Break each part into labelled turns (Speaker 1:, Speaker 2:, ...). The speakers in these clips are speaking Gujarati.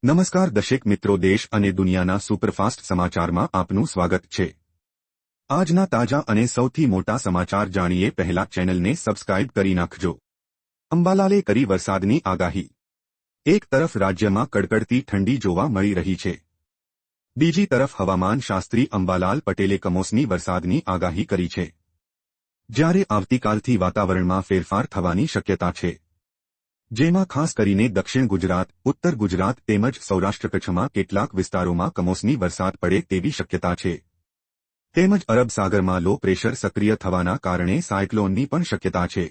Speaker 1: નમસ્કાર દર્શક મિત્રો, દેશ અને દુનિયાના સુપરફાસ્ટ સમાચારમાં આપનું સ્વાગત છે। આજના તાજા અને સૌથી મોટા સમાચાર જાણીએ પહેલા ચેનલને સબસ્ક્રાઇબ કરી નાખજો। અંબાલાલે કરી વરસાદની આગાહી। એક તરફ રાજ્યમાં કડકડતી ઠંડી જોવા મળી રહી છે, બીજી તરફ હવામાન શાસ્ત્રી અંબાલાલ પટેલે કમોસમી વરસાદની આગાહી કરી છે, જ્યારે આવતીકાલથી વાતાવરણમાં ફેરફાર થવાની શક્યતા છે, જેમાં ખાસ કરીને દક્ષિણ ગુજરાત, ઉત્તર ગુજરાત તેમજ સૌરાષ્ટ્ર કચ્છમાં કેટલાક વિસ્તારોમાં કમોસમી વરસાદ પડે તેવી શક્યતા છે, તેમજ અરબ સાગરમાં લો પ્રેશર સક્રિય થવાના કારણે સાયક્લોનની પણ શક્યતા છે।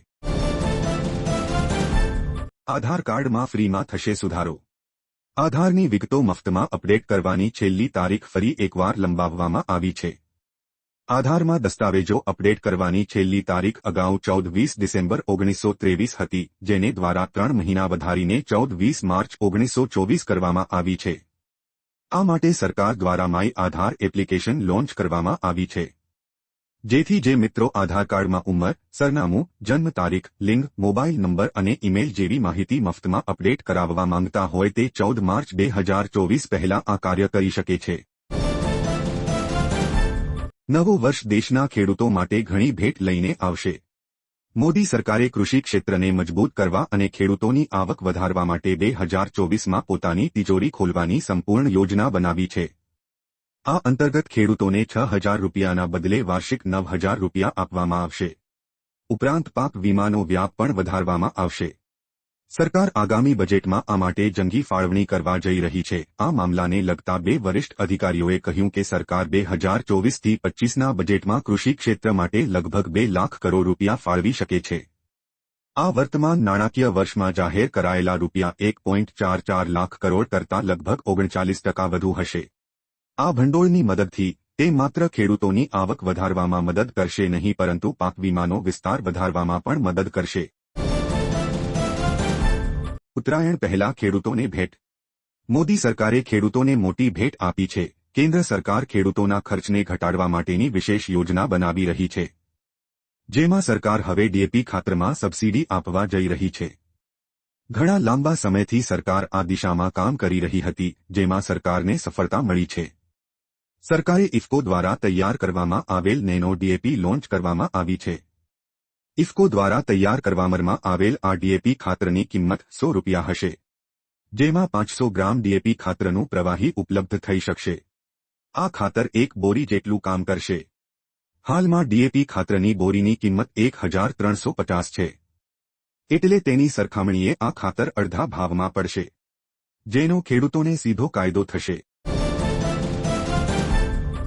Speaker 1: આધાર કાર્ડમાં ફ્રીમાં થશે સુધારો। આધારની વિગતો મફતમાં અપડેટ કરવાની છેલ્લી તારીખ ફરી એકવાર લંબાવવામાં આવી છે। આધારમાં દસ્તાવેજો અપડેટ કરવાની છેલ્લી તારીખ અગાઉ 14-20 ડિસેમ્બર 1923 હતી, જેને દ્વારા 3 મહિના વધારીને 14-20 માર્ચ 1924 કરવામાં આવી છે। આ માટે સરકાર દ્વારા માય આધાર એપ્લિકેશન લોન્ચ કરવામાં આવી છે, જેથી જે મિત્રો આધાર કાર્ડમાં ઉંમર, સરનામું, જન્મ તારીખ, લિંગ, મોબાઈલ નંબર અને ઈમેલ જેવી માહિતી મફતમાં અપડેટ કરાવવા માંગતા હોય તે 14 માર્ચ 2024 પહેલા આ કાર્ય કરી શકે છે। નવું વર્ષ દેશના ખેડૂતો માટે ઘણી ભેટ લઈને આવશે। મોદી સરકારે કૃષિ ક્ષેત્રને મજબૂત કરવા અને ખેડૂતોની આવક વધારવા માટે 2024માં પોતાની તિજોરી ખોલવાની સંપૂર્ણ યોજના બનાવી છે। આ અંતર્ગત ખેડૂતોને 6,000 રૂપિયાના બદલે વાર્ષિક 9,000 રૂપિયા આપવામાં આવશે। ઉપરાંત પાક વીમાનો વ્યાપ પણ વધારવામાં આવશે। સરકાર આગામી બજેટમાં આ માટે જંગી ફાળવણી કરવા જઈ રહી છે। આ મામલાને લગતા 2 વરિષ્ઠ અધિકારીઓએ કહ્યું કે સરકાર 2024થી 25ના બજેટમાં કૃષિ ક્ષેત્ર માટે લગભગ 2 લાખ કરોડ રૂપિયા ફાળવી શકે છે। આ વર્તમાન નાણાકીય વર્ષમાં જાહેર કરાયેલા રૂપિયા 1.44 લાખ કરોડ કરતાં લગભગ 39% વધુ હશે। આ ભંડોળની મદદથી તે માત્ર ખેડૂતોની આવક વધારવામાં મદદ કરશે નહીં, પરંતુ પાક વીમાનો વિસ્તાર વધારવામાં પણ મદદ કરશે। ઉત્તરાયણ પહેલા ખેડૂતોને ભેટ। મોદી સરકારે ખેડૂતોને મોટી ભેટ આપી છે। કેન્દ્ર સરકાર ખેડૂતોના ખર્ચને ઘટાડવા માટેની વિશેષ યોજના બનાવી રહી છે, જેમાં સરકાર હવે ડીએપી ખાતરમાં સબસિડી આપવા જઈ રહી છે। ઘણા લાંબા સમયથી સરકાર આ દિશામાં કામ કરી રહી હતી, જેમાં સરકારને સફળતા મળી છે। સરકારે ઇફકો દ્વારા તૈયાર કરવામાં આવેલ નેનો ડીએપી લોન્ચ કરવામાં આવી છે। ઇફકો દ્વારા તૈયાર કરવામાં આવેલ આ ડીએપી ખાતરની કિંમત 100 રૂપિયા હશે, જેમાં 500 ગ્રામ ડીએપી ખાતરનું પ્રવાહી ઉપલબ્ધ થઈ શકશે। આ ખાતર એક બોરી જેટલું કામ કરશે। હાલમાં ડીએપી ખાતરની બોરીની કિંમત 1,350 છે, એટલે તેની સરખામણીએ આ ખાતર અડધા ભાવમાં પડશે, જેનો ખેડૂતોને સીધો ફાયદો થશે।